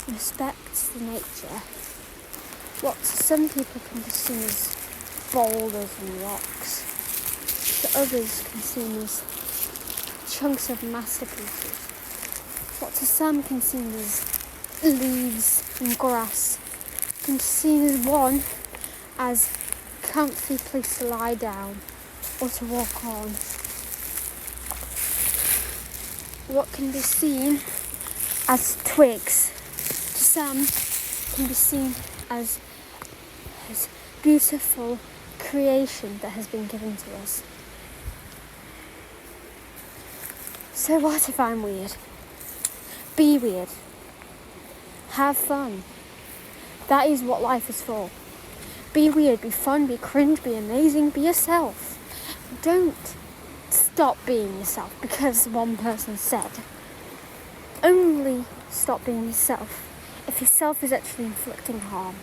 respects the nature. What some people can perceive as boulders and rocks, to others can seem as chunks of masterpieces. What to some can seem as leaves and grass, can be seen as one as comfy place to lie down or to walk on. What can be seen as twigs, to some can be seen as beautiful creation that has been given to us. So what if I'm weird? Be weird. Have fun. That is what life is for. Be weird, be fun, be cringe, be amazing, be yourself. Don't stop being yourself because one person said. Only stop being yourself if yourself is actually inflicting harm.